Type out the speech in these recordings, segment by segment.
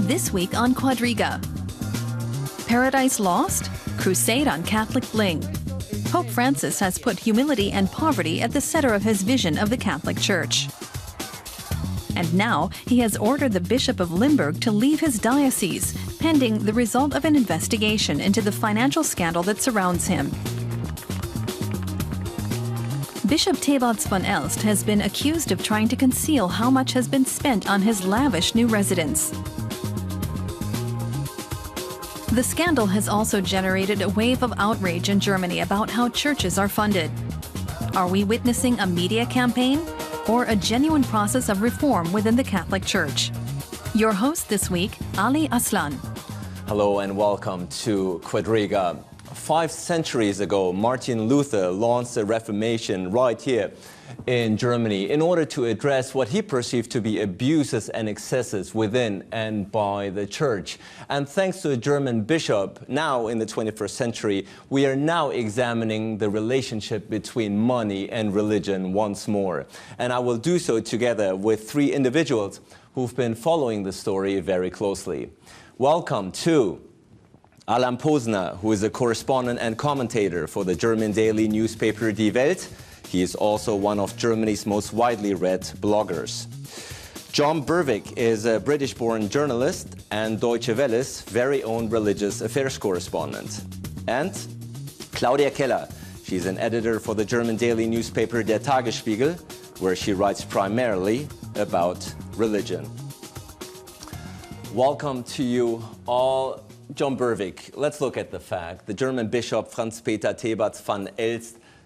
This week on Quadriga. Paradise Lost? Crusade on Catholic Bling. Pope Francis has put humility and poverty at the center of his vision of the Catholic Church. And now he has ordered the Bishop of Limburg to leave his diocese, pending the result of an investigation into the financial scandal that surrounds him. Bishop Tebartz-van has been accused of trying to conceal how much has been spent on his lavish new residence. The scandal has also generated a wave of outrage in Germany about how churches are funded. Are we witnessing a media campaign or a genuine process of reform within the Catholic Church? Your host this week, Ali Aslan. Hello and welcome to Quadriga. 5 centuries ago, Martin Luther launched a reformation right here in Germany in order to address what he perceived to be abuses and excesses within and by the church. And thanks to a German bishop, now in the 21st century, we are now examining the relationship between money and religion once more. And I will do so together with 3 individuals who've been following the story very closely. Welcome to Alan Posner, who is a correspondent and commentator for the German daily newspaper Die Welt. He is also one of Germany's most widely read bloggers. John Berwick is a British-born journalist and Deutsche Welle's very own religious affairs correspondent. And Claudia Keller. She's an editor for the German daily newspaper Der Tagesspiegel, where she writes primarily about religion. Welcome to you all. John Berwick, let's look at the fact. The German Bishop Franz-Peter tebartz-van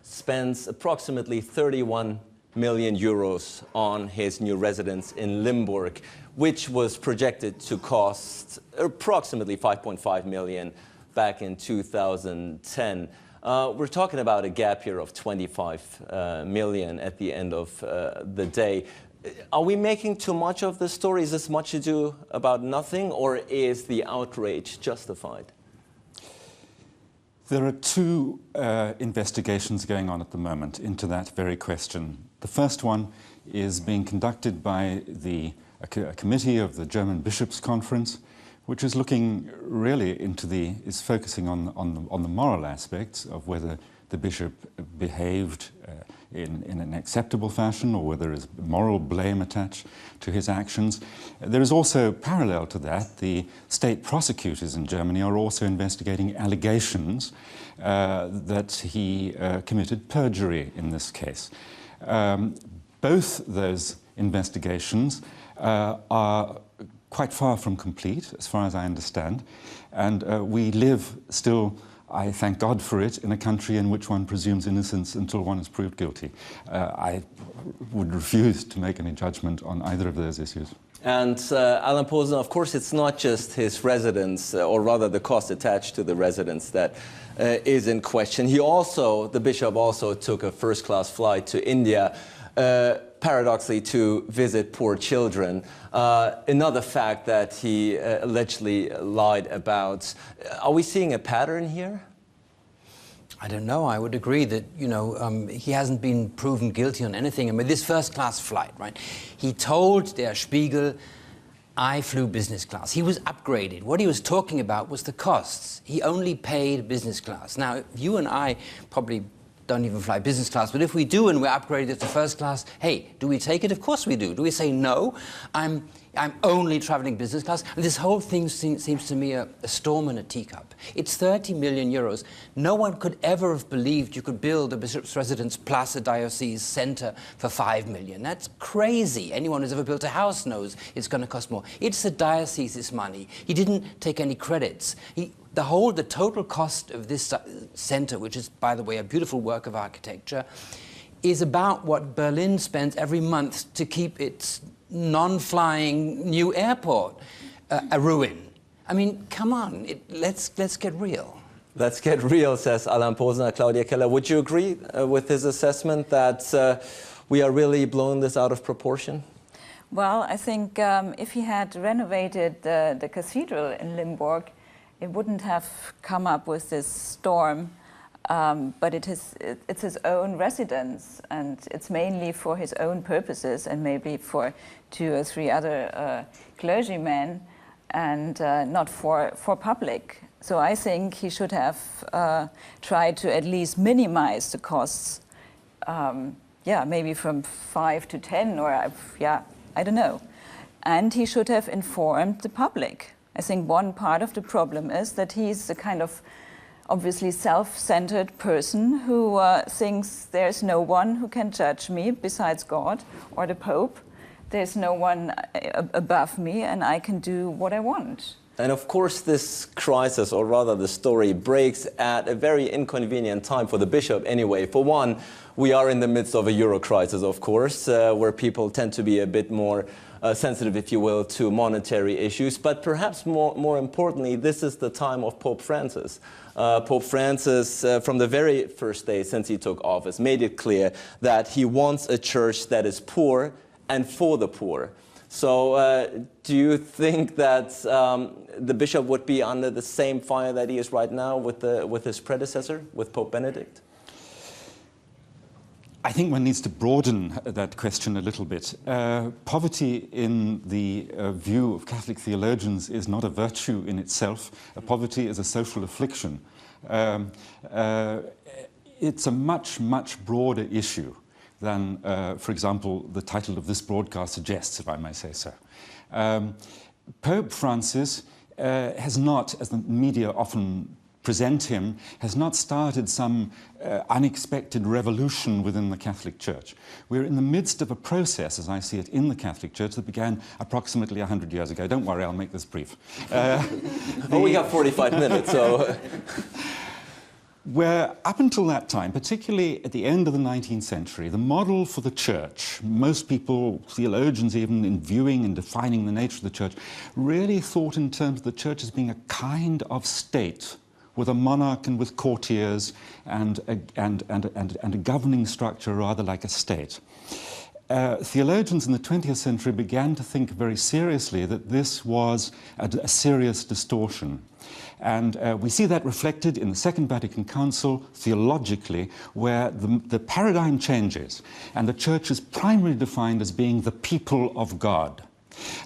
spends approximately 31 million euros on his new residence in Limburg, which was projected to cost approximately 5.5 million back in 2010. We're talking about a gap here of 25 million at the end of the day. Are we making too much of the story? Is this much ado about nothing, or is the outrage justified? There are 2 investigations going on at the moment into that very question. The first one is being conducted by a committee of the German Bishops' Conference, which is looking really is focusing on the moral aspects of whether the bishop behaved in an acceptable fashion or whether there is moral blame attached to his actions. There is also, parallel to that, the state prosecutors in Germany are also investigating allegations that he committed perjury in this case. Both those investigations are quite far from complete, as far as I understand, and we live still, I thank God for it, in a country in which one presumes innocence until one is proved guilty. I would refuse to make any judgment on either of those issues. And Alan Posner, of course, it's not just his residence, or rather the cost attached to the residence that is in question. The bishop also took a first-class flight to India, paradoxically to visit poor children. Another fact that he allegedly lied about. Are we seeing a pattern here? I don't know. I would agree that, he hasn't been proven guilty on anything. I mean, this first-class flight, right? He told Der Spiegel, I flew business class. He was upgraded. What he was talking about was the costs. He only paid business class. Now, you and I probably don't even fly business class, but if we do and we're upgraded to first class, hey, do we take it? Of course we do. Do we say, no, I'm only traveling business class? And this whole thing seems to me a storm in a teacup. It's 30 million euros. No one could ever have believed you could build a bishop's residence plus a diocese center for 5 million. That's crazy. Anyone who's ever built a house knows it's going to cost more. It's the diocese's money. He didn't take any credits. The total cost of this center, which is, by the way, a beautiful work of architecture, is about what Berlin spends every month to keep its non-flying new airport a ruin. I mean, come on, let's get real. Let's get real, says Alan Posner. Claudia Keller, would you agree with his assessment that we are really blowing this out of proportion? Well, I think if he had renovated the cathedral in Limburg, it wouldn't have come up with this storm, but it's his own residence, and it's mainly for his own purposes and maybe for 2 or 3 other clergymen. and not for public. So I think he should have tried to at least minimize the costs, maybe from 5 to 10, or I don't know. And he should have informed the public. I think one part of the problem is that he's a kind of obviously self-centered person who thinks there's no one who can judge me besides God or the Pope. There's no one above me, and I can do what I want. And of course, this crisis, or rather the story, breaks at a very inconvenient time for the bishop anyway. For one, we are in the midst of a Euro crisis, of course, where people tend to be a bit more sensitive, if you will, to monetary issues. But perhaps more importantly, this is the time of Pope Francis. Pope Francis, from the very first day since he took office, made it clear that he wants a church that is poor and for the poor. So do you think that the bishop would be under the same fire that he is right now with his predecessor, with Pope Benedict? I think one needs to broaden that question a little bit. Poverty in the view of Catholic theologians is not a virtue in itself. Poverty is a social affliction. It's a much, much broader issue than, for example, the title of this broadcast suggests, if I may say so. Pope Francis has not, as the media often present him, has not started some unexpected revolution within the Catholic Church. We're in the midst of a process, as I see it, in the Catholic Church that began approximately 100 years ago. Don't worry, I'll make this brief. Well, we got 45 minutes, so... Where up until that time, particularly at the end of the 19th century, the model for the church, most people, theologians even, in viewing and defining the nature of the church, really thought in terms of the church as being a kind of state with a monarch and with courtiers and a governing structure rather like a state. Theologians in the 20th century began to think very seriously that this was a serious distortion. And we see that reflected in the Second Vatican Council theologically, where the paradigm changes and the church is primarily defined as being the people of God.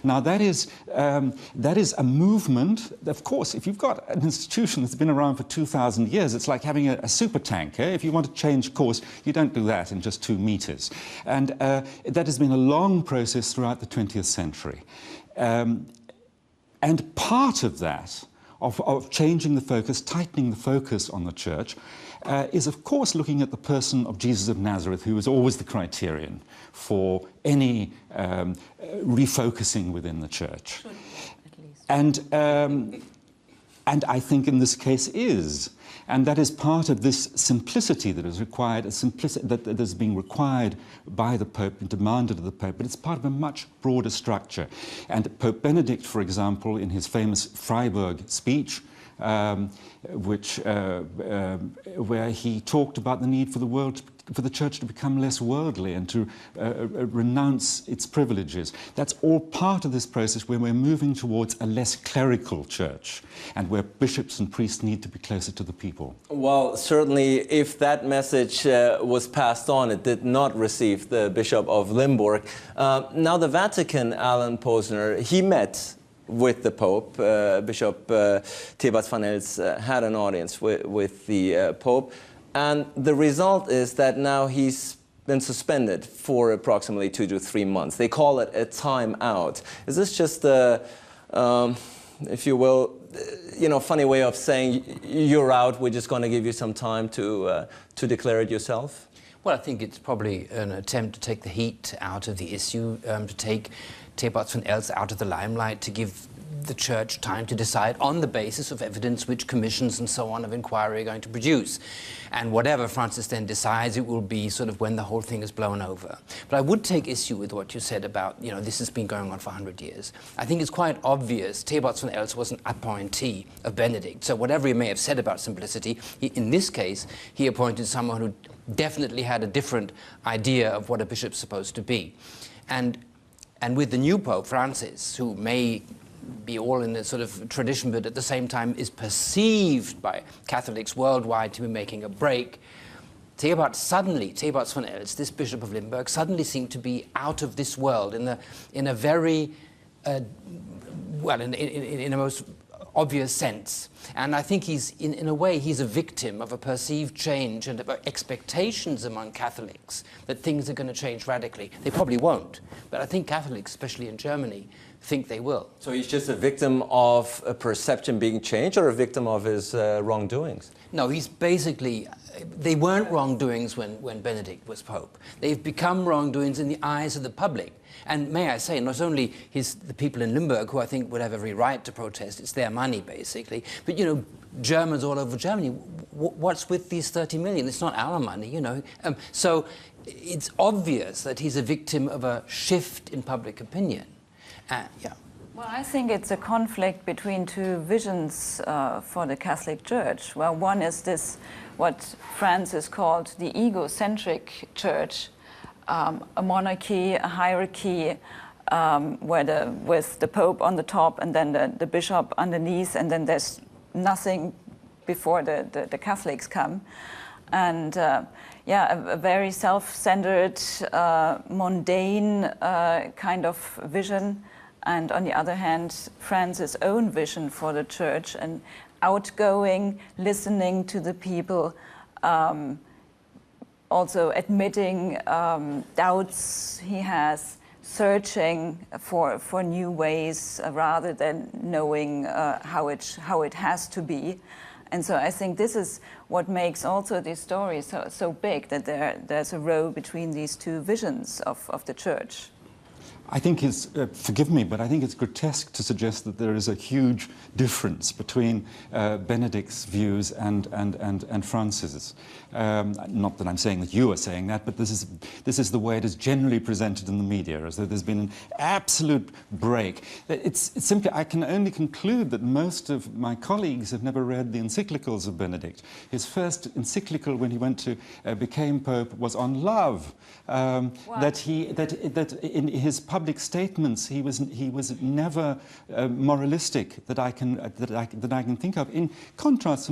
Now that is a movement. Of course, if you've got an institution that's been around for 2,000 years, it's like having a super tank. If you want to change course, you don't do that in just 2 meters. And that has been a long process throughout the 20th century. And part of that, of changing the focus, tightening the focus on the church, is of course looking at the person of Jesus of Nazareth, who is always the criterion for any refocusing within the church. And I think in this case is. And that is part of this simplicity that is required, that is being required by the Pope and demanded of the Pope, but it's part of a much broader structure. And Pope Benedict, for example, in his famous Freiburg speech, where he talked about the need for the church to become less worldly and to renounce its privileges. That's all part of this process where we're moving towards a less clerical church and where bishops and priests need to be closer to the people. Well, certainly if that message was passed on, it did not receive the Bishop of Limburg. Now the Vatican, Alan Posner, he met with the Pope. Bishop tebartz-van had an audience with the Pope. And the result is that now he's been suspended for approximately 2 to 3 months. They call it a time out. Is this just a, if you will, funny way of saying you're out, we're just going to give you some time to declare it yourself? Well, I think it's probably an attempt to take the heat out of the issue, to take tebartz-van out of the limelight, to give the Church time to decide on the basis of evidence which commissions and so on of inquiry are going to produce. And whatever Francis then decides, it will be sort of when the whole thing is blown over. But I would take issue with what you said about, this has been going on for 100 years. I think it's quite obvious tebartz-van was an appointee of Benedict. So whatever he may have said about simplicity, in this case, he appointed someone who definitely had a different idea of what a bishop's supposed to be. And with the new Pope, Francis, who may be all in a sort of tradition, but at the same time is perceived by Catholics worldwide to be making a break, tebartz-van this Bishop of Limburg, suddenly seemed to be out of this world in a very well, in a most obvious sense. And I think he's, in a way, he's a victim of a perceived change and of expectations among Catholics that things are going to change radically. They probably won't, but I think Catholics, especially in Germany, think they will. So he's just a victim of a perception being changed, or a victim of his wrongdoings? No, he's basically, they weren't wrongdoings when Benedict was Pope. They've become wrongdoings in the eyes of the public. And may I say, not only the people in Limburg, who I think would have every right to protest, it's their money basically, but you know, Germans all over Germany, what's with these 30 million? It's not our money, you know. So it's obvious that he's a victim of a shift in public opinion. Yeah. Well, I think it's a conflict between two visions for the Catholic Church. Well, one is this, what Francis called the egocentric church, a monarchy, a hierarchy, with the Pope on the top and then the bishop underneath, and then there's nothing before the Catholics come. And yeah, a very self-centered, mundane kind of vision. And on the other hand, Francis' own vision for the church, and outgoing, listening to the people, also admitting doubts he has, searching for new ways rather than knowing how it has to be. And so I think this is what makes also this story so big, that there's a row between these two visions of the church. I think it's, forgive me, but I think it's grotesque to suggest that there is a huge difference between Benedict's views and Francis's. Not that I'm saying that you are saying that, but this is the way it is generally presented in the media, as though there's been an absolute break. It's simply, I can only conclude that most of my colleagues have never read the encyclicals of Benedict. His first encyclical, when he went to became Pope, was on love. Wow. That in his public statements he was never moralistic that I can think of. In contrast,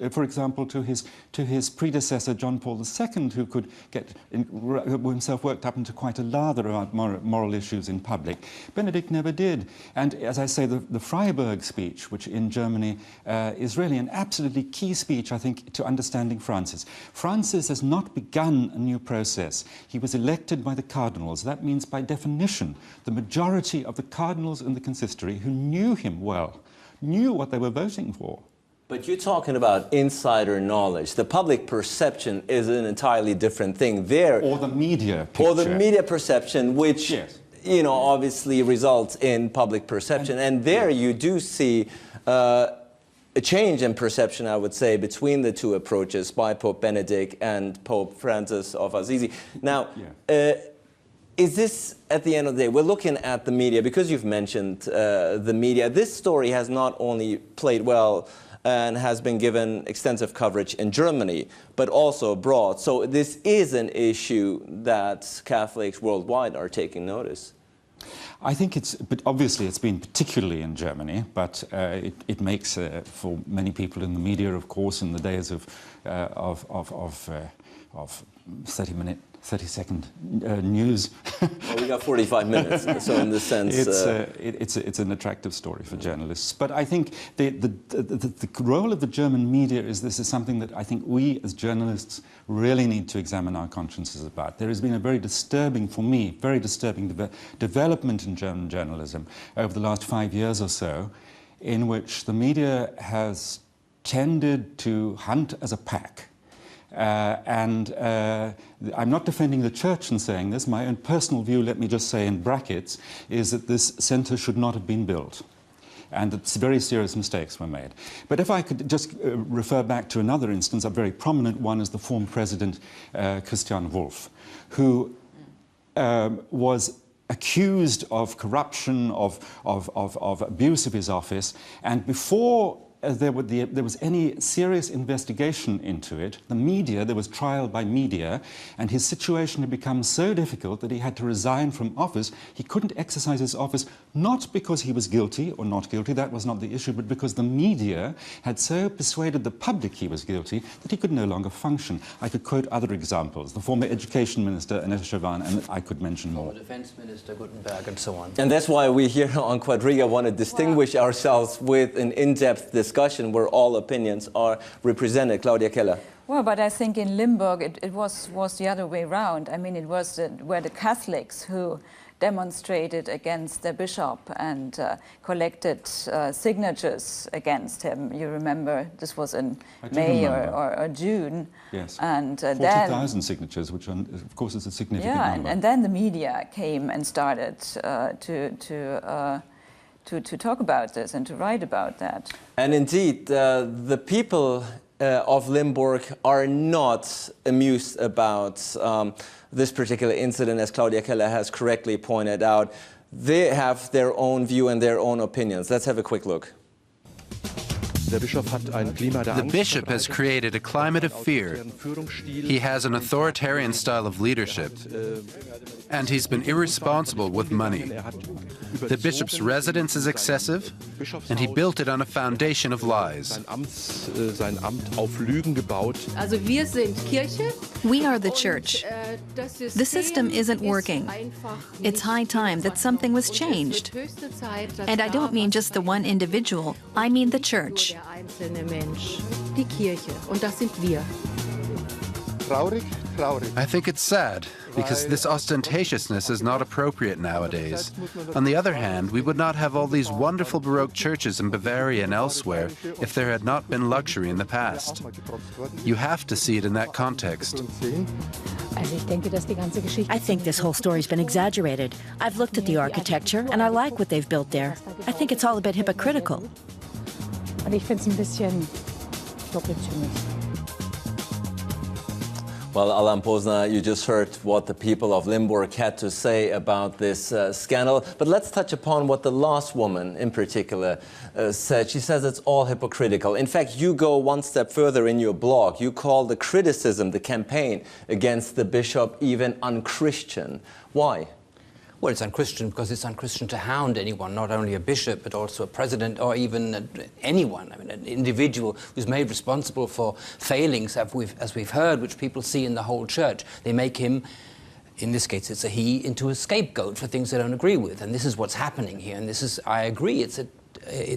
for example, to his predecessor John Paul II, who could get himself worked up into quite a lather about moral issues in public. Benedict never did. And as I say, the Freiburg speech, which in Germany is really an absolutely key speech, I think, to understanding Francis. Francis has not begun a new process. He was elected by the cardinals. That means, by definition, the majority of the cardinals in the consistory, who knew him well, knew what they were voting for. But you're talking about insider knowledge. The public perception is an entirely different thing. Or the media picture. Or the media perception, which, yes, you know, obviously results in public perception. And there you do see a change in perception, I would say, between the two approaches by Pope Benedict and Pope Francis of Assisi. Now, is this, at the end of the day, we're looking at the media, because you've mentioned the media, this story has not only played well and has been given extensive coverage in Germany, but also abroad. So this is an issue that Catholics worldwide are taking notice. I think but obviously it's been particularly in Germany, but it makes, for many people in the media, of course, in the days of 30-second news. Well, we got 45 minutes, so in this sense... It's an attractive story for journalists. But I think the role of the German media is something that I think we as journalists really need to examine our consciences about. There has been a very disturbing, for me, very disturbing development in German journalism over the last 5 years or so, in which the media has tended to hunt as a pack. I'm not defending the church in saying this. My own personal view, let me just say in brackets, is that this centre should not have been built, and that very serious mistakes were made. But if I could just refer back to another instance, a very prominent one, is the former president Christian Wulff, who was accused of corruption, of abuse of his office, and before there was any serious investigation into it, the media, there was trial by media, and his situation had become so difficult that he had to resign from office. He couldn't exercise his office, not because he was guilty or not guilty, that was not the issue, but because the media had so persuaded the public he was guilty that he could no longer function. I could quote other examples, the former Education Minister, tebartz-van, and I could mention more. Former Defense Minister, Gutenberg, and so on. And that's why we here on Quadriga want to distinguish ourselves with an in-depth discussion where all opinions are represented. Claudia Keller. Well, but I think in Limburg it was the other way around. I mean, it was were the Catholics who demonstrated against the bishop and collected signatures against him. You remember this was in May or June. Yes. And 40,000 signatures, which of course is a significant number. And then the media came and started to talk about this and to write about that. And indeed, the people of Limburg are not amused about this particular incident, as Claudia Keller has correctly pointed out. They have their own view and their own opinions. Let's have a quick look. The bishop has created a climate of fear. He has an authoritarian style of leadership, and he's been irresponsible with money. The bishop's residence is excessive, and he built it on a foundation of lies. We are the church. The system isn't working. It's high time that something was changed. And I don't mean just the one individual, I mean the church. I think it's sad, because this ostentatiousness is not appropriate nowadays. On the other hand, we would not have all these wonderful Baroque churches in Bavaria and elsewhere if there had not been luxury in the past. You have to see it in that context. I think this whole story's been exaggerated. I've looked at the architecture, and I like what they've built there. I think it's all a bit hypocritical. Well, Alan Posner, you just heard what the people of Limburg had to say about this scandal. But let's touch upon what the last woman in particular said. She says it's all hypocritical. In fact, you go one step further in your blog. You call the criticism, the campaign against the bishop, even unchristian. Why? Well, it's unchristian because it's unchristian to hound anyone, not only a bishop, but also a president or even anyone. I mean, an individual who's made responsible for failings, as we've heard, which people see in the whole church. They make him, in this case it's a he, into a scapegoat for things they don't agree with. And this is what's happening here. And this is, I agree, it's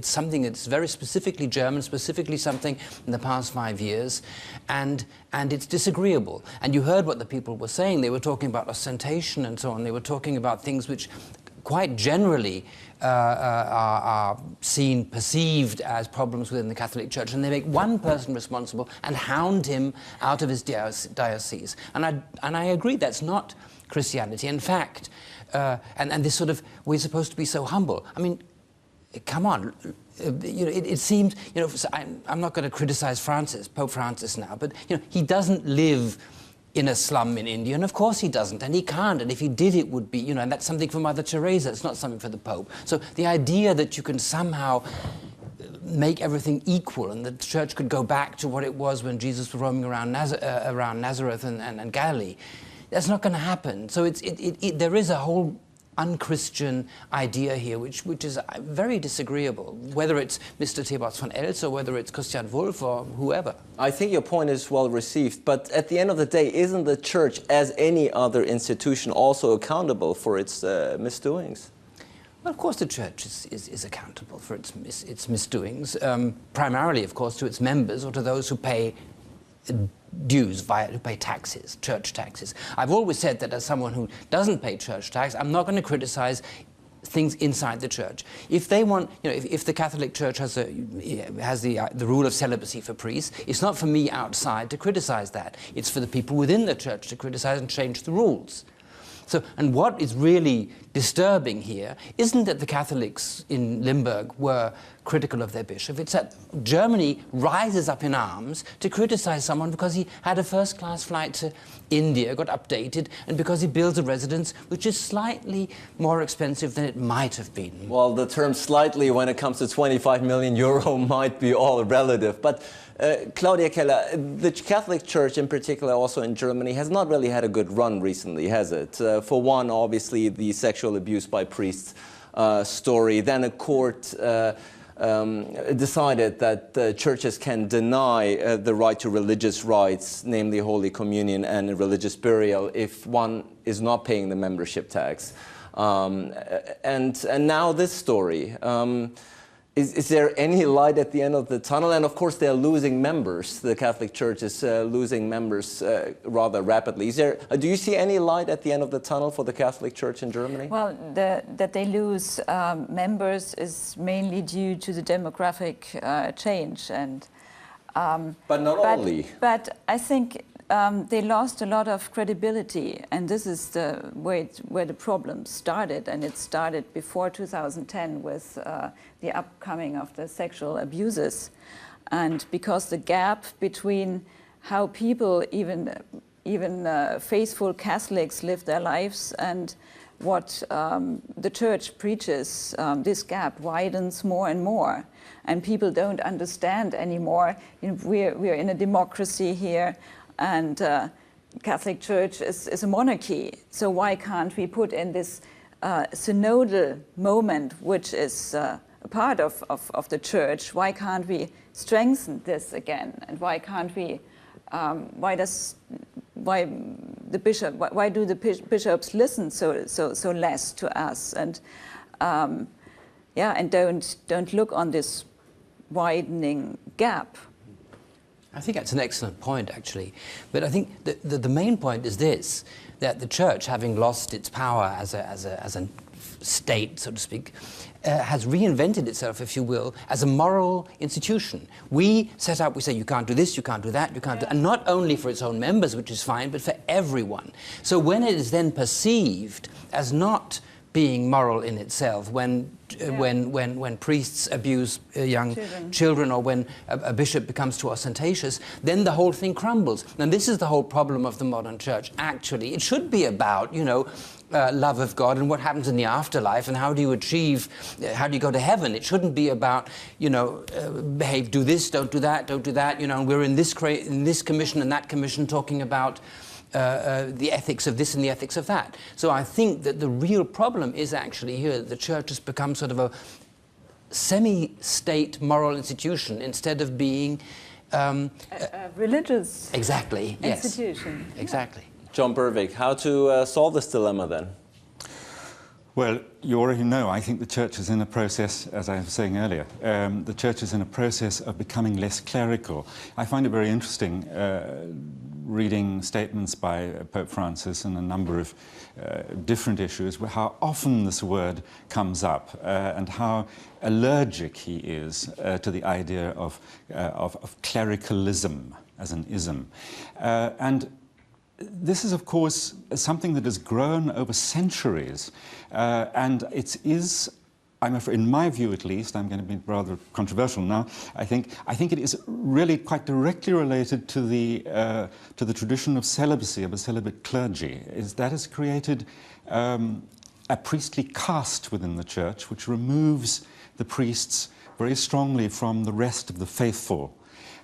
something that's very specifically German, specifically something in the past 5 years, and it's disagreeable. And you heard what the people were saying. They were talking about ostentation and so on. They were talking about things which quite generally are perceived as problems within the Catholic Church, and they make one person responsible and hound him out of his diocese. And I agree, that's not Christianity. In fact, and this sort of, we're supposed to be so humble. I mean, come on, you know, it seems, you know, I'm not going to criticize Pope Francis now, but, you know, he doesn't live in a slum in India, and of course he doesn't, and he can't, and if he did it would be, you know, and that's something for Mother Teresa, it's not something for the Pope. So the idea that you can somehow make everything equal and the church could go back to what it was when Jesus was roaming around Nazareth and Galilee, that's not going to happen. So there is a whole unchristian idea here, which is very disagreeable, whether it's Mr. tebartz-van or whether it's Christian Wolff or whoever. I think your point is well received, but at the end of the day, isn't the church, as any other institution, also accountable for its misdoings? Well, of course the church is accountable for its misdoings, primarily, of course, to its members or to those who pay dues, who pay taxes, church taxes. I've always said that as someone who doesn't pay church tax, I'm not going to criticize things inside the church. If they want, you know, if the Catholic Church has the rule of celibacy for priests, it's not for me outside to criticize that. It's for the people within the church to criticize and change the rules. So, and what is really disturbing here isn't that the Catholics in Limburg were critical of their bishop. It's that Germany rises up in arms to criticize someone because he had a first-class flight to India, got updated, and because he builds a residence which is slightly more expensive than it might have been. Well, the term slightly when it comes to 25 million euro might be all relative, but Claudia Keller, the Catholic Church in particular, also in Germany, has not really had a good run recently, has it? For one, obviously, the sexual abuse by priests story. Then a court decided that churches can deny the right to religious rights, namely Holy Communion and religious burial, if one is not paying the membership tax. And now this story. Is there any light at the end of the tunnel? And of course, they're losing members. The Catholic Church is losing members rather rapidly. Do you see any light at the end of the tunnel for the Catholic Church in Germany? Well, that they lose members is mainly due to the demographic change, and but not only. But I think they lost a lot of credibility, and this is where the problem started, and it started before 2010 with the upcoming of the sexual abuses, and because the gap between how people, even faithful Catholics, live their lives and what the church preaches, this gap widens more and more, and people don't understand anymore. You know, we're in a democracy here, and Catholic Church is a monarchy. So why can't we put in this synodal moment, which is a part of the Church? Why can't we strengthen this again? And why can't we? Why do the bishops listen so less to us? And and don't look on this widening gap. I think that's an excellent point, actually. But I think the main point is this, that the Church, having lost its power as a state, so to speak, has reinvented itself, if you will, as a moral institution. We set up, we say, you can't do this, you can't do that, you can't do... And not only for its own members, which is fine, but for everyone. So when it is then perceived as not being moral in itself, when priests abuse young children, or when a bishop becomes too ostentatious, then the whole thing crumbles. And this is the whole problem of the modern church. Actually, it should be about, love of God and what happens in the afterlife and how do you go to heaven. It shouldn't be about, behave, do this, don't do that, and we're in this commission and that commission talking about the ethics of this and the ethics of that. So I think that the real problem is actually here that the Church has become sort of a semi-state moral institution instead of being... a religious institution. Yes. Exactly. John Berwick, how to solve this dilemma then? Well, you already know, I think the Church is in a process, as I was saying earlier, the Church is in a process of becoming less clerical. I find it very interesting reading statements by Pope Francis on a number of different issues, how often this word comes up and how allergic he is to the idea of clericalism as an ism. And this is, of course, something that has grown over centuries, and it is, I'm afraid, in my view at least, I'm going to be rather controversial now, I think it is really quite directly related to the tradition of celibacy, of a celibate clergy. That has created a priestly caste within the Church, which removes the priests very strongly from the rest of the faithful.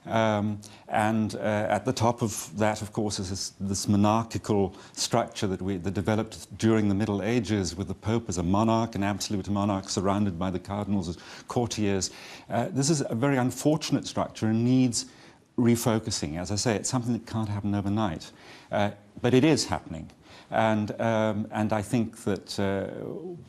And at the top of that, of course, is this monarchical structure that developed during the Middle Ages, with the Pope as a monarch, an absolute monarch, surrounded by the cardinals as courtiers. This is a very unfortunate structure and needs refocusing. As I say, it's something that can't happen overnight, but it is happening. And I think that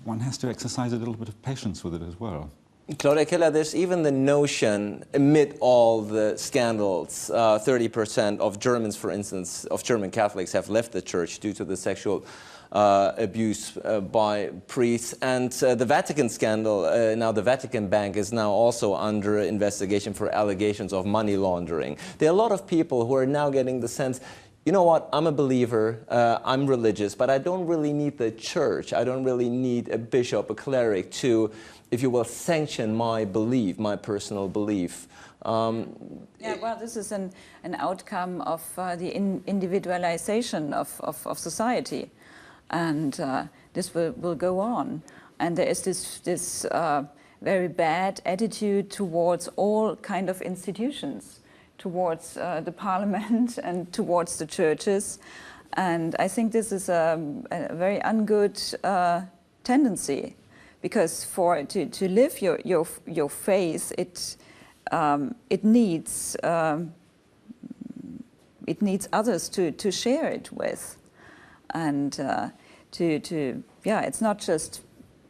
one has to exercise a little bit of patience with it as well. Claudia Keller, there's even the notion, amid all the scandals, 30% of Germans, for instance, of German Catholics have left the Church due to the sexual abuse by priests. And the Vatican scandal, now the Vatican Bank is now also under investigation for allegations of money laundering. There are a lot of people who are now getting the sense, you know what, I'm a believer, I'm religious, but I don't really need the church. I don't really need a bishop, a cleric to, if you will, sanction my belief, my personal belief. Yeah, well, this is an outcome of the individualization of society, and this will go on. And there is this very bad attitude towards all kind of institutions, towards the parliament and towards the churches. And I think this is a very ungood tendency, because to live your faith, it needs others to share it with, and it's not just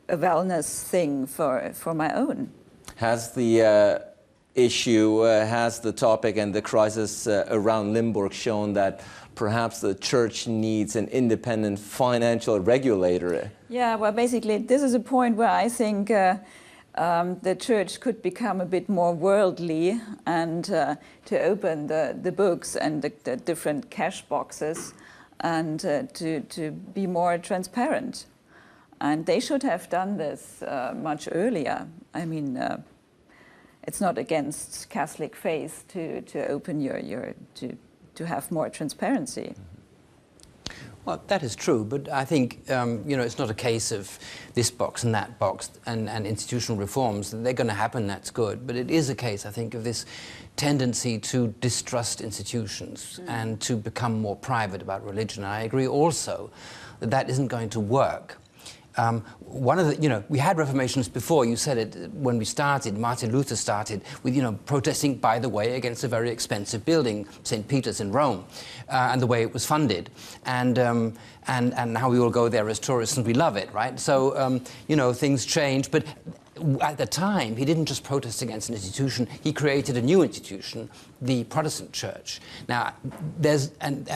a wellness thing for my own. Has the issue, has the topic and the crisis around Limburg shown that perhaps the church needs an independent financial regulator? Yeah, well, basically, this is a point where I think the church could become a bit more worldly and to open the books and the different cash boxes and to be more transparent. And they should have done this much earlier. I mean, it's not against Catholic faith to open to have more transparency. Well, that is true, but I think it's not a case of this box and that box and institutional reforms. They're going to happen, that's good. But it is a case, I think, of this tendency to distrust institutions and to become more private about religion. And I agree also that isn't going to work. One of the, we had reformations before. You said it when we started. Martin Luther started with, protesting, by the way, against a very expensive building, St. Peter's in Rome, and the way it was funded, and now we all go there as tourists and we love it, right? So, things change, but at the time, he didn't just protest against an institution, he created a new institution, the Protestant Church. Now, and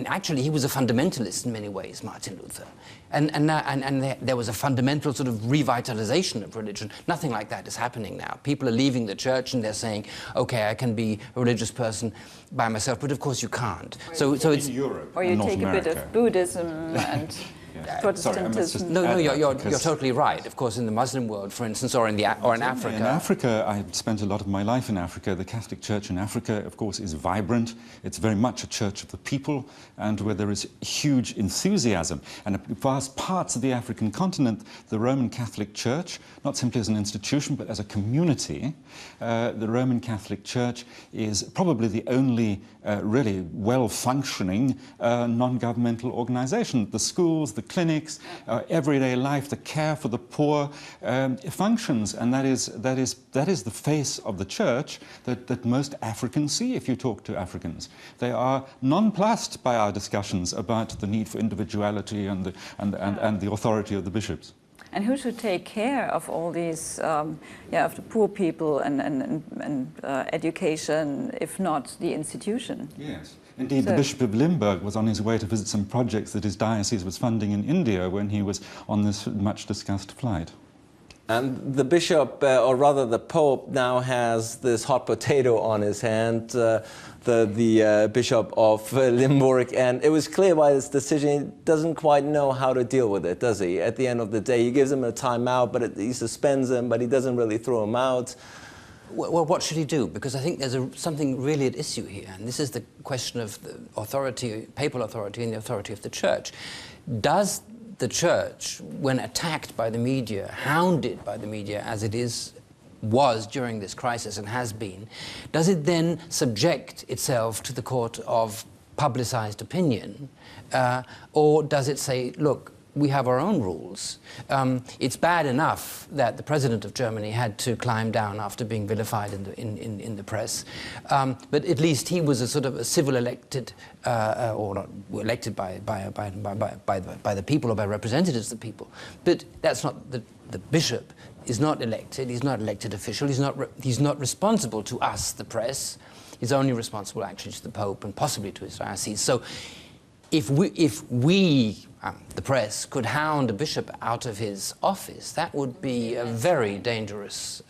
actually he was a fundamentalist in many ways, Martin Luther. And there was a fundamental sort of revitalization of religion. Nothing like that is happening now. People are leaving the church and they're saying, okay, I can be a religious person by myself, but of course you can't. So it's Europe, or you take a bit of Buddhism and Protestantism. Sorry, you're totally right. Of course, in the Muslim world, for instance, or in Africa. In Africa, I spent a lot of my life in Africa. The Catholic Church in Africa, of course, is vibrant. It's very much a church of the people, and where there is huge enthusiasm. And in vast parts of the African continent, the Roman Catholic Church, not simply as an institution, but as a community, the Roman Catholic Church is probably the only really well-functioning non-governmental organization. The schools, the clinics, everyday life, the care for the poor functions, and that is the face of the church that most Africans see if you talk to Africans. They are nonplussed by our discussions about the need for individuality and the authority of the bishops. And who should take care of all these, of the poor people and education, if not the institution? Yes. Indeed, the Bishop of Limburg was on his way to visit some projects that his diocese was funding in India when he was on this much-discussed flight. And the bishop, or rather the Pope, now has this hot potato on his hand, the Bishop of Limburg, and it was clear by his decision he doesn't quite know how to deal with it, does he? At the end of the day, he gives him a timeout, but he suspends him, but he doesn't really throw him out. Well, what should he do? Because I think there's something really at issue here, and this is the question of the authority, papal authority, and the authority of the Church. Does the Church, when attacked by the media, hounded by the media as it was during this crisis and has been, does it then subject itself to the court of publicized opinion, or does it say, look, we have our own rules. It's bad enough that the president of Germany had to climb down after being vilified in the press, but at least he was a sort of a civil elected, or not elected by the people or by representatives of the people. But that's not the bishop is not elected. He's not elected official. He's not responsible to us, the press. He's only responsible actually to the Pope and possibly to his diocese. So if we the press, could hound a bishop out of his office, that would be a very dangerous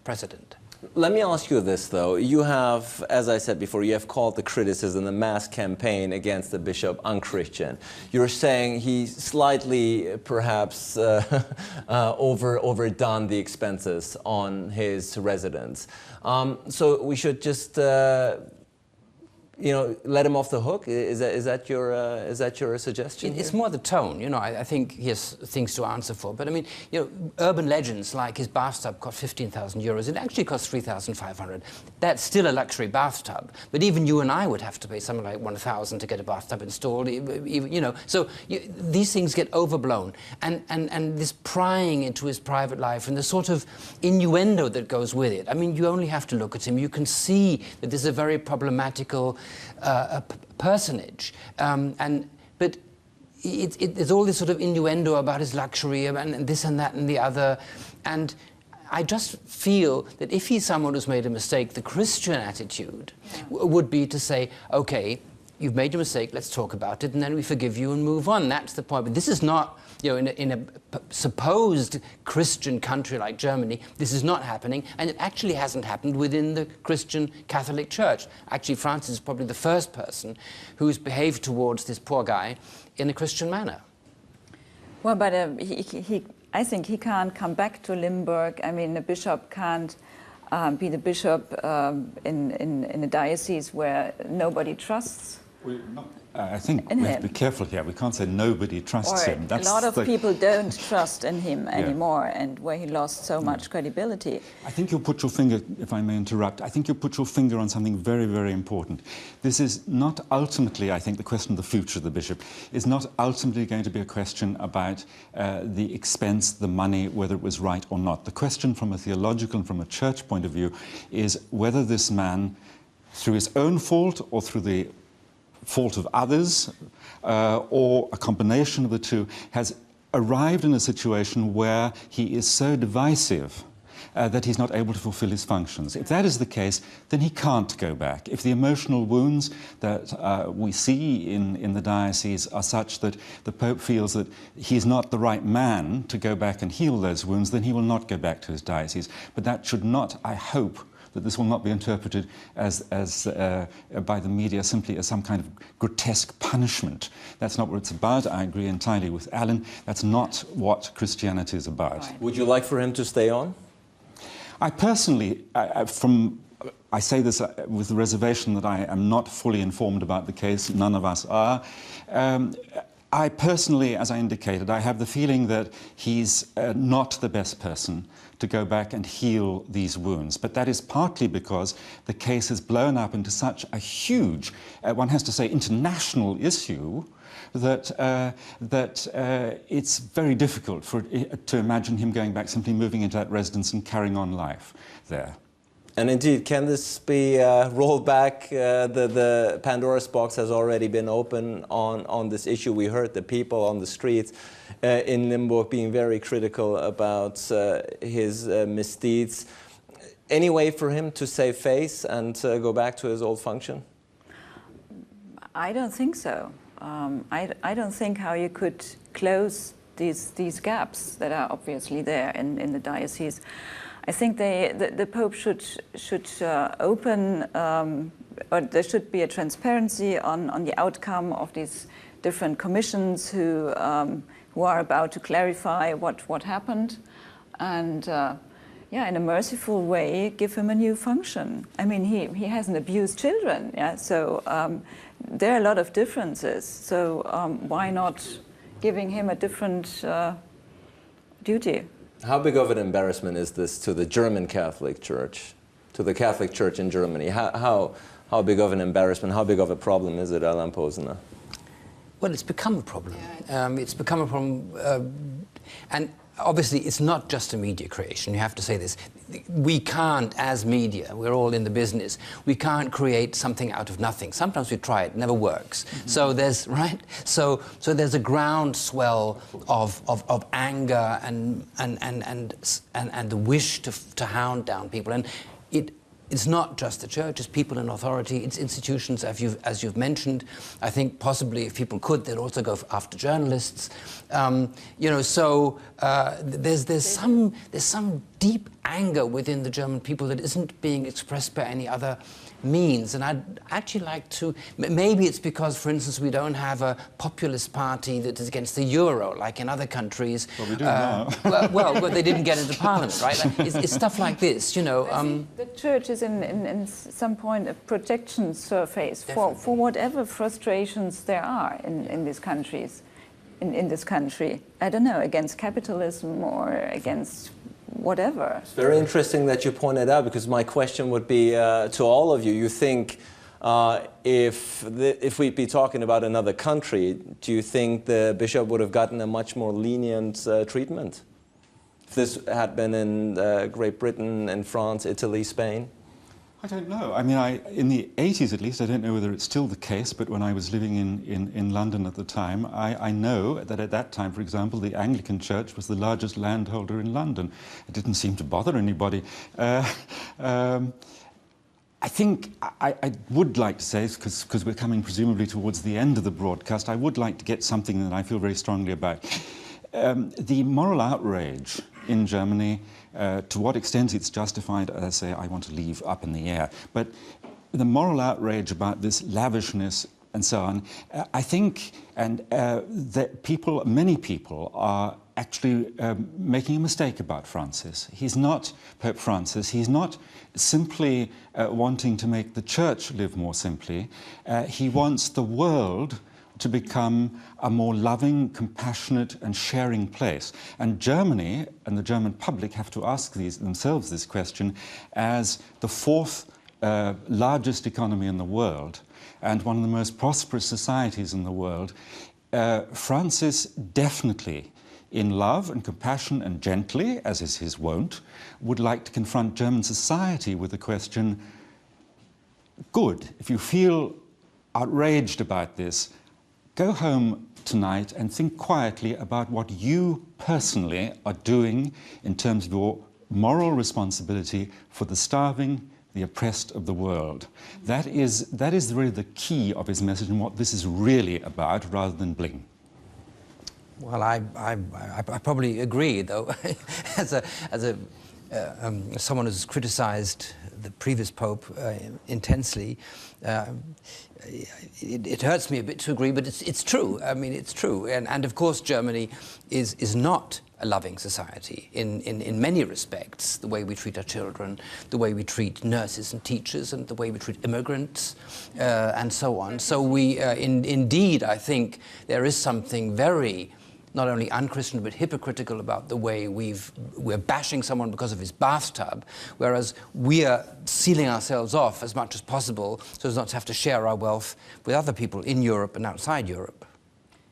precedent. Let me ask you this, though. You have, as I said before, you have called the criticism, the mass campaign against the bishop, unchristian. You're saying he slightly, perhaps, overdone the expenses on his residence. So we should just, you know, let him off the hook? Is that your suggestion? It's more the tone, you know. I think he has things to answer for. But I mean, you know, urban legends like his bathtub cost 15,000 euros. It actually cost 3,500. That's still a luxury bathtub. But even you and I would have to pay something like 1,000 to get a bathtub installed. Even, you know, so these things get overblown. And this prying into his private life and the sort of innuendo that goes with it. I mean, you only have to look at him. You can see that this is a very problematical personage, but there's all this sort of innuendo about his luxury and this and that and the other, and I just feel that if he's someone who's made a mistake, the Christian attitude would be to say, okay, you've made a mistake, let's talk about it, and then we forgive you and move on. That's the point. But this is not, you know, in a supposed Christian country like Germany, this is not happening, and it actually hasn't happened within the Christian Catholic Church. Actually, Francis is probably the first person who's behaved towards this poor guy in a Christian manner. Well, but I think he can't come back to Limburg. I mean, the bishop can't be the bishop in a diocese where nobody trusts. I think we have to be careful here. We can't say nobody trusts him. That's a lot of people don't trust in him anymore, and where he lost so much credibility. I think you'll put your finger, if I may interrupt, I think you'll put your finger on something very, very important. This is not ultimately, I think, the question of the future of the bishop is not ultimately going to be a question about the expense, the money, whether it was right or not. The question from a theological and from a church point of view is whether this man, through his own fault or through the fault of others, or a combination of the two, has arrived in a situation where he is so divisive that he's not able to fulfill his functions. If that is the case, then he can't go back. If the emotional wounds that we see in the diocese are such that the Pope feels that he's not the right man to go back and heal those wounds, then he will not go back to his diocese. But that should not, I hope, that this will not be interpreted as by the media simply as some kind of grotesque punishment. That's not what it's about. I agree entirely with Alan. That's not what Christianity is about. Right. Would you like for him to stay on? I personally, I say this with the reservation that I am not fully informed about the case. None of us are. I personally, as I indicated, I have the feeling that he's not the best person to go back and heal these wounds. But that is partly because the case has blown up into such a huge, one has to say, international issue that it's very difficult to imagine him going back, simply moving into that residence and carrying on life there. And indeed, can this be rolled back? The Pandora's box has already been open on this issue. We heard the people on the streets in Limburg being very critical about his misdeeds. Any way for him to save face and go back to his old function? I don't think so. I don't think how you could close these gaps that are obviously there in the diocese. I think the Pope should open, or there should be a transparency on the outcome of these different commissions who are about to clarify what happened, and in a merciful way give him a new function. I mean, he hasn't abused children, so there are a lot of differences. So why not giving him a different duty? How big of an embarrassment is this to the German Catholic Church, to the Catholic Church in Germany? How big of an embarrassment, how big of a problem is it, Alain Posner? Well, it's become a problem. It's become a problem, and obviously it's not just a media creation. You have to say this. We can't, as media, we're all in the business, we can't create something out of nothing. Sometimes we try, it never works. Mm-hmm. So there's, right? So there's a groundswell of anger and the wish to hound down people. And it's not just the church, it's people in authority, it's institutions, as you've mentioned. I think possibly if people could, they'd also go after journalists. There's some deep anger within the German people that isn't being expressed by any other means. And I'd actually like to, maybe it's because, for instance, we don't have a populist party that is against the euro, like in other countries. Well, we do now. well, they didn't get into parliament, right? It's stuff like this, you know. I think the church is in some point a protection surface for whatever frustrations there are in these countries, in this country. I don't know, against capitalism or against whatever. It's very interesting that you pointed out, because my question would be to all of you. You think if we'd be talking about another country, do you think the bishop would have gotten a much more lenient treatment? If this had been in Great Britain, in France, Italy, Spain? I don't know. I mean, in the 80s at least, I don't know whether it's still the case, but when I was living in London at the time, I know that at that time, for example, the Anglican Church was the largest landholder in London. It didn't seem to bother anybody. I think I would like to say, because we're coming presumably towards the end of the broadcast, I would like to get something that I feel very strongly about. The moral outrage in Germany, to what extent it's justified, as I say, I want to leave up in the air. But the moral outrage about this lavishness and so on, I think, and that many people are actually making a mistake about Francis. He's not, Pope Francis, he's not simply wanting to make the church live more simply. He wants the world to become a more loving, compassionate and sharing place. And Germany and the German public have to ask themselves this question as the fourth largest economy in the world and one of the most prosperous societies in the world. Francis definitely, in love and compassion and gently, as is his wont, would like to confront German society with the question, good, if you feel outraged about this, go home tonight and think quietly about what you personally are doing in terms of your moral responsibility for the starving, the oppressed of the world. That is really the key of his message and what this is really about, rather than bling. Well, I probably agree, though, as someone who's criticised the previous Pope intensely. It hurts me a bit to agree, but it's true. I mean, it's true. And of course, Germany is not a loving society in many respects. The way we treat our children, the way we treat nurses and teachers, and the way we treat immigrants, and so on. So we, indeed, I think there is something very not only unchristian but hypocritical about the way we're bashing someone because of his bathtub, whereas we are sealing ourselves off as much as possible so as not to have to share our wealth with other people in Europe and outside Europe.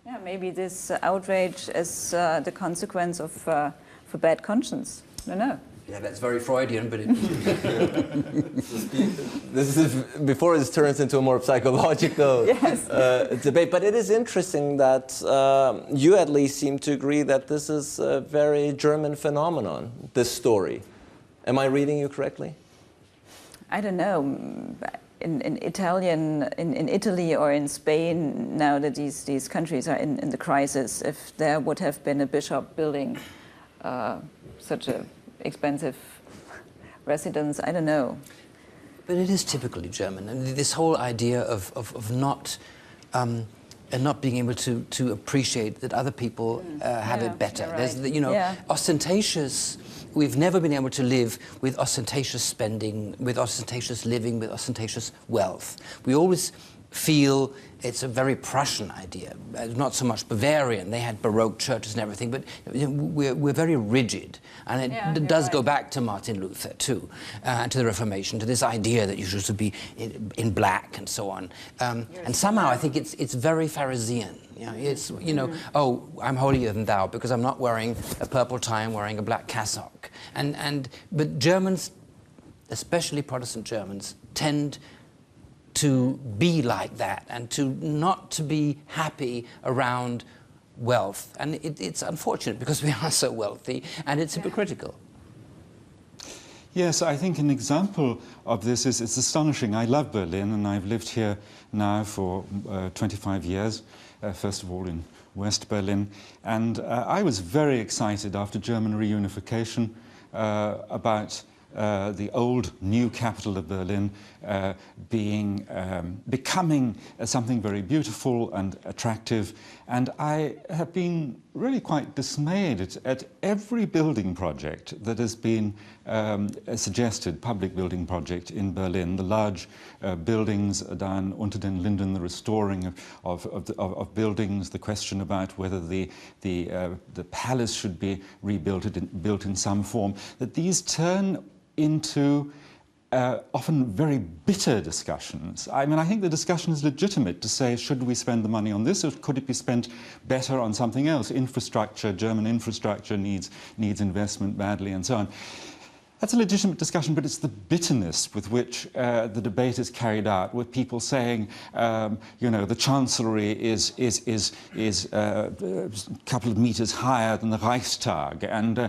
Yeah, maybe this outrage is the consequence of for bad conscience. I don't know. Yeah, that's very Freudian, but this is before it turns into a more psychological debate. But it is interesting that you at least seem to agree that this is a very German phenomenon, this story. Am I reading you correctly? I don't know. In Italy or in Spain, now that these countries are in the crisis, if there would have been a bishop building such a expensive residence, I don't know. But it is typically German, and this whole idea of not being able to appreciate that other people have it better. Right. There's ostentatious. We've never been able to live with ostentatious spending, with ostentatious living, with ostentatious wealth. We always feel it's a very Prussian idea, not so much Bavarian. They had Baroque churches and everything, but we're very rigid. And it does go back to Martin Luther, too, to the Reformation, to this idea that you should be in black and so on. And somehow I think it's very Pharisaian. It's, oh, I'm holier than thou because I'm not wearing a purple tie, I'm wearing a black cassock. But Germans, especially Protestant Germans, tend to be like that and not to be happy around wealth. And it's unfortunate because we are so wealthy, and it's hypocritical. Yes, I think an example of this is, it's astonishing. I love Berlin, and I've lived here now for 25 years, first of all in West Berlin. And I was very excited after German reunification about the old new capital of Berlin becoming something very beautiful and attractive. And I have been really quite dismayed at every building project that has been suggested, public building project in Berlin, the large buildings down unter den Linden, the restoring of buildings, the question about whether the palace should be built in some form, that these turn into often very bitter discussions. I mean, I think the discussion is legitimate to say, should we spend the money on this, or could it be spent better on something else? Infrastructure, German infrastructure needs investment badly, and so on. That's a legitimate discussion, but it's the bitterness with which the debate is carried out, with people saying, you know, the Chancellery is a couple of meters higher than the Reichstag, and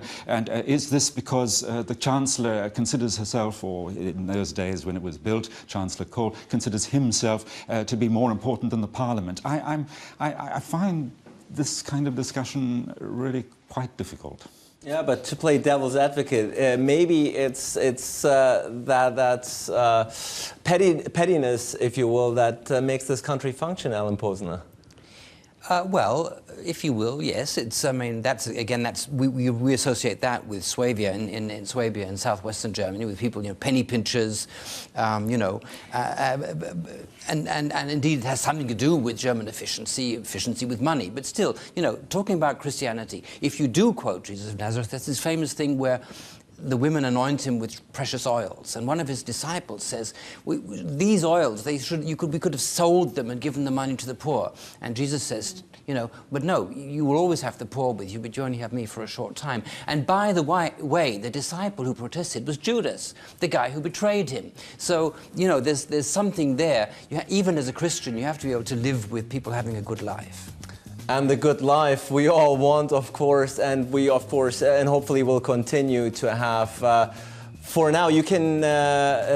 is this because the Chancellor considers herself, or in those days when it was built, Chancellor Kohl considers himself to be more important than the Parliament? I find this kind of discussion really quite difficult. Yeah, but to play devil's advocate, maybe it's pettiness, if you will, that makes this country function, Alan Posner. Well, if you will, yes. It's. I mean, that's again. That's we associate that with Swabia in Swabia in southwestern Germany, with people, you know, penny pinchers, you know, and indeed it has something to do with German efficiency with money. But still, you know, talking about Christianity, if you do quote Jesus of Nazareth, that's this famous thing where the women anoint him with precious oils, and one of his disciples says, "These oils, we could have sold them and given the money to the poor." And Jesus says, you know, but no, you will always have the poor with you, but you only have me for a short time. And by the way, the disciple who protested was Judas, the guy who betrayed him. So, you know, there's something there. Even as a Christian, you have to be able to live with people having a good life. And the good life we all want, of course, and we, of course, and hopefully will continue to have. For now, you can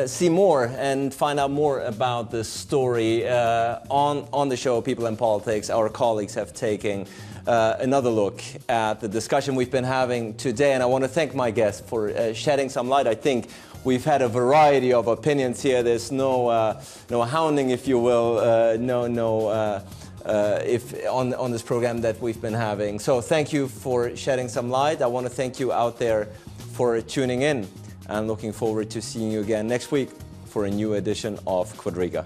see more and find out more about this story on the show People and Politics. Our colleagues have taken another look at the discussion we've been having today, and I want to thank my guests for shedding some light. I think we've had a variety of opinions here. There's no hounding, if you will, if on this program that we've been having. So thank you for shedding some light. I want to thank you out there for tuning in, and looking forward to seeing you again next week for a new edition of Quadriga.